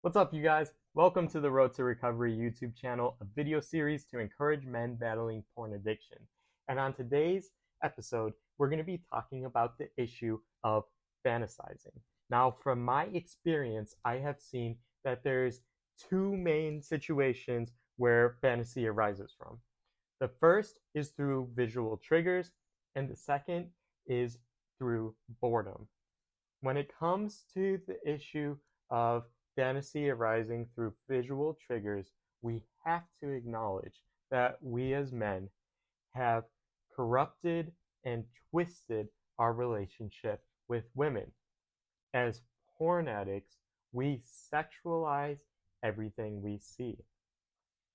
What's up, you guys? Welcome to the Road to Recovery YouTube channel, a video series to encourage men battling porn addiction. And on today's episode, we're going to be talking about the issue of fantasizing. Now, from my experience, I have seen that there's two main situations where fantasy arises from. The first is through visual triggers, and the second is through boredom. When it comes to the issue of fantasy arising through visual triggers, we have to acknowledge that we as men have corrupted and twisted our relationship with women. As porn addicts, we sexualize everything we see.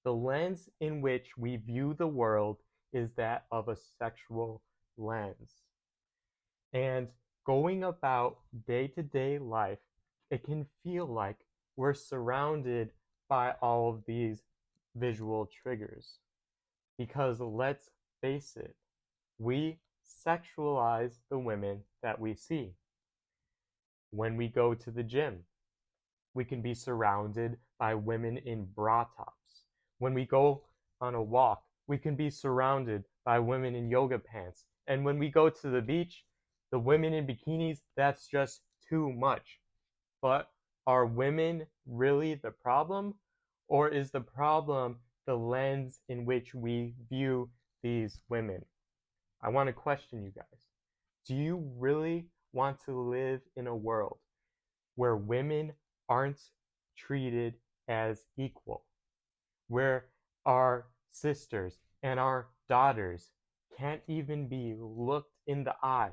The lens in which we view the world is that of a sexual lens. And going about day-to-day life, it can feel like we're surrounded by all of these visual triggers. Because let's face it, we sexualize the women that we see. When we go to the gym, we can be surrounded by women in bra tops. When we go on a walk, we can be surrounded by women in yoga pants. And when we go to the beach, the women in bikinis, that's just too much. But are women really the problem? Or is the problem the lens in which we view these women? I want to question you guys. Do you really want to live in a world where women aren't treated as equal? Where our sisters and our daughters can't even be looked in the eye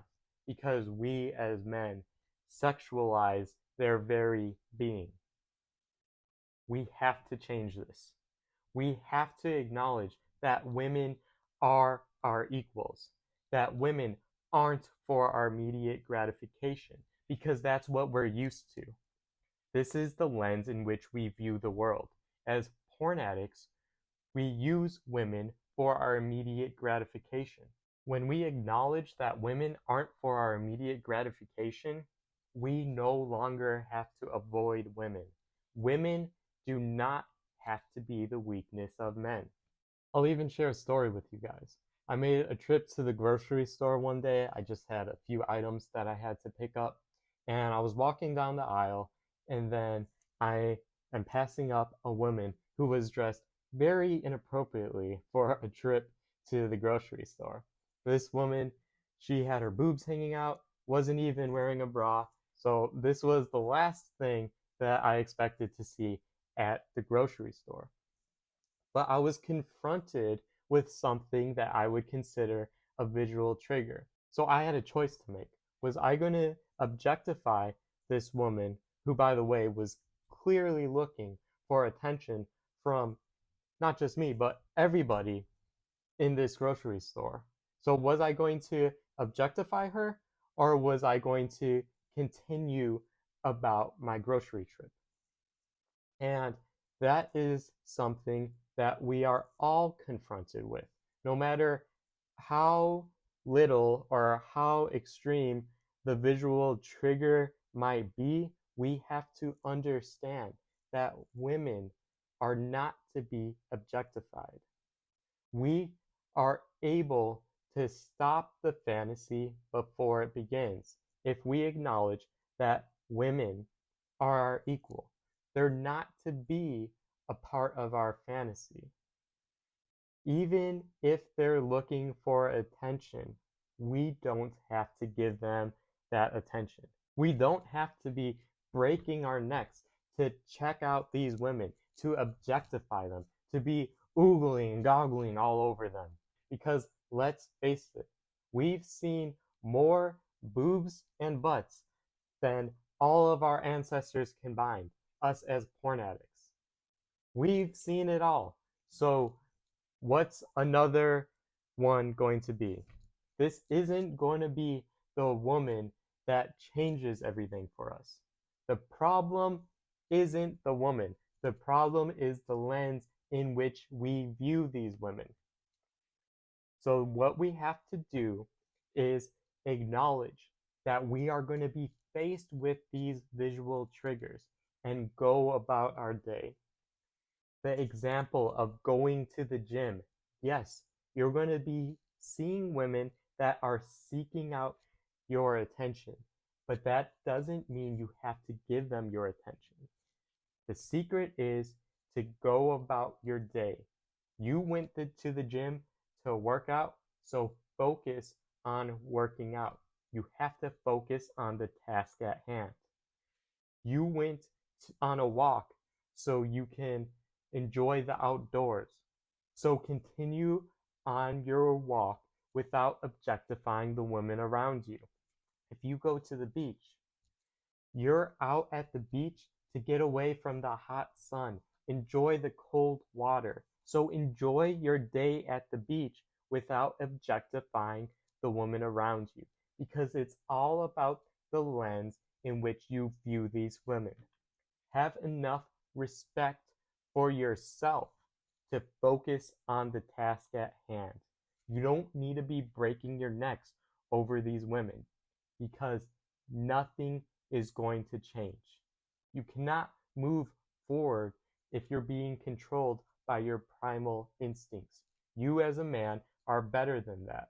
because we as men sexualize their very being. We have to change this. We have to acknowledge that women are our equals, that women aren't for our immediate gratification, because that's what we're used to. This is the lens in which we view the world. As porn addicts, we use women for our immediate gratification. When we acknowledge that women aren't for our immediate gratification, we no longer have to avoid women. Women do not have to be the weakness of men. I'll even share a story with you guys. I made a trip to the grocery store one day. I just had a few items that I had to pick up, and I was walking down the aisle, and then I am passing up a woman who was dressed very inappropriately for a trip to the grocery store. This woman, she had her boobs hanging out, wasn't even wearing a bra, so this was the last thing that I expected to see at the grocery store. But I was confronted with something that I would consider a visual trigger. So I had a choice to make. Was I going to objectify this woman, who, by the way, was clearly looking for attention from not just me, but everybody in this grocery store? So was I going to objectify her, or was I going to continue about my grocery trip? And that is something that we are all confronted with. No matter how little or how extreme the visual trigger might be, we have to understand that women are not to be objectified. We are able to stop the fantasy before it begins if we acknowledge that women are our equal. They're not to be a part of our fantasy. Even if they're looking for attention, we don't have to give them that attention. We don't have to be breaking our necks to check out these women, to objectify them, to be oogling and goggling all over them. Because let's face it, we've seen more boobs and butts than all of our ancestors combined, us as porn addicts. We've seen it all. So what's another one going to be? This isn't going to be the woman that changes everything for us. The problem isn't the woman. The problem is the lens in which we view these women. So what we have to do is acknowledge that we are going to be faced with these visual triggers. and go about our day. The example of going to the gym. Yes, you're going to be seeing women that are seeking out your attention, but that doesn't mean you have to give them your attention. The secret is to go about your day. You went to the gym to work out, so focus on working out. You have to focus on the task at hand. You went on a walk so you can enjoy the outdoors. So continue on your walk without objectifying the women around you. If you go to the beach, you're out at the beach to get away from the hot sun. Enjoy the cold water. So enjoy your day at the beach without objectifying the woman around you, because it's all about the lens in which you view these women. Have enough respect for yourself to focus on the task at hand. You don't need to be breaking your necks over these women, because nothing is going to change. You cannot move forward if you're being controlled by your primal instincts. You as a man are better than that.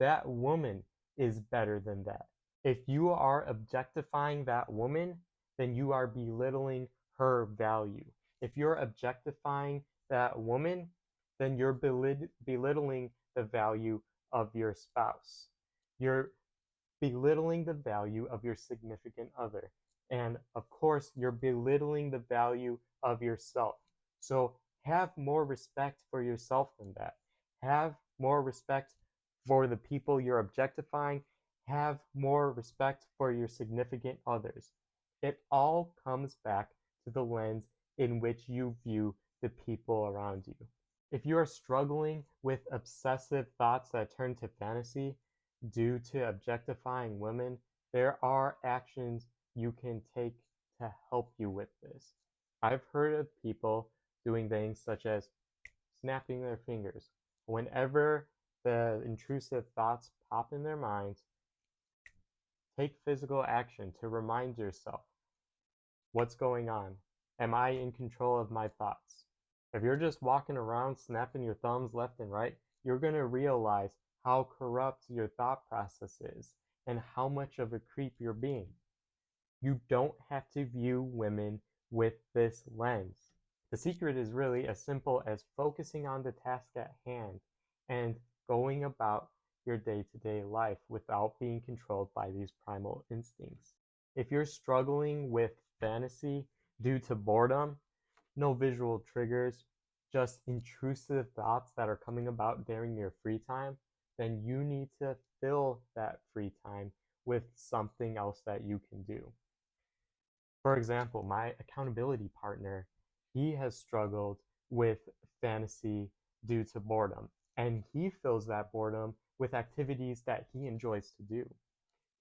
That woman is better than that. If you are objectifying that woman, then you are belittling her value. If you're objectifying that woman, then you're belittling the value of your spouse. You're belittling the value of your significant other. And of course, you're belittling the value of yourself. So have more respect for yourself than that. Have more respect for the people you're objectifying. Have more respect for your significant others. It all comes back to the lens in which you view the people around you. If you are struggling with obsessive thoughts that turn to fantasy due to objectifying women, there are actions you can take to help you with this. I've heard of people doing things such as snapping their fingers. Whenever the intrusive thoughts pop in their minds, take physical action to remind yourself, what's going on? Am I in control of my thoughts? If you're just walking around snapping your thumbs left and right, you're going to realize how corrupt your thought process is and how much of a creep you're being. You don't have to view women with this lens. The secret is really as simple as focusing on the task at hand and going about your day-to-day life without being controlled by these primal instincts. If you're struggling with fantasy due to boredom, no visual triggers, just intrusive thoughts that are coming about during your free time, then you need to fill that free time with something else that you can do. For example, my accountability partner, he has struggled with fantasy due to boredom, and he fills that boredom with activities that he enjoys to do.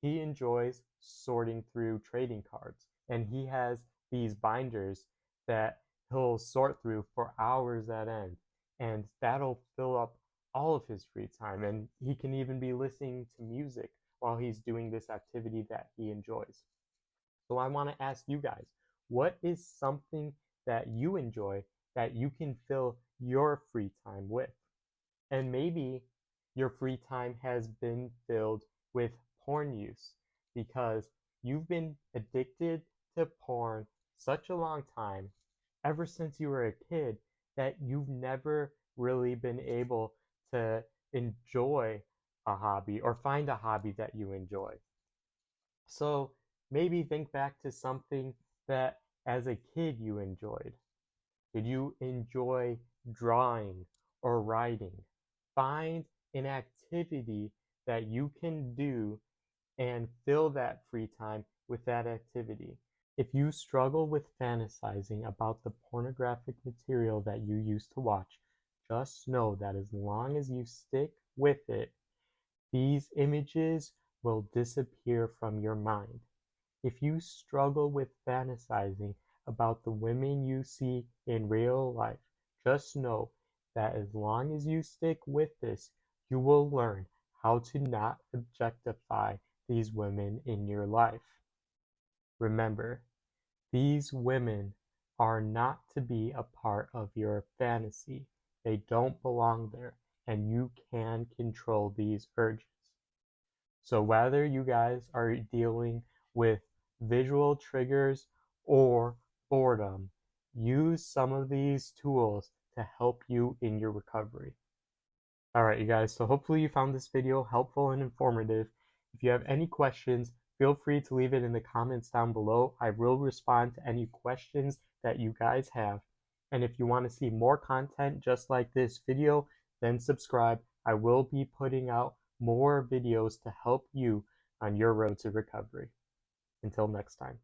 He enjoys sorting through trading cards, and he has these binders that he'll sort through for hours at end, and that'll fill up all of his free time, and he can even be listening to music while he's doing this activity that he enjoys. So I want to ask you guys, what is something that you enjoy that you can fill your free time with? And maybe your free time has been filled with porn use because you've been addicted to porn such a long time, ever since you were a kid, that you've never really been able to enjoy a hobby or find a hobby that you enjoy. So maybe think back to something that as a kid you enjoyed. Did you enjoy drawing or writing? Find an activity that you can do and fill that free time with that activity. If you struggle with fantasizing about the pornographic material that you used to watch, just know that as long as you stick with it, these images will disappear from your mind. If you struggle with fantasizing about the women you see in real life, just know that as long as you stick with this, you will learn how to not objectify these women in your life. Remember, These women are not to be a part of your fantasy. They don't belong there, and you can control these urges. So whether you guys are dealing with visual triggers or boredom, use some of these tools to help you in your recovery. Alright, you guys, so hopefully you found this video helpful and informative. If you have any questions, feel free to leave it in the comments down below. I will respond to any questions that you guys have. And if you want to see more content just like this video, then subscribe. I will be putting out more videos to help you on your road to recovery. Until next time.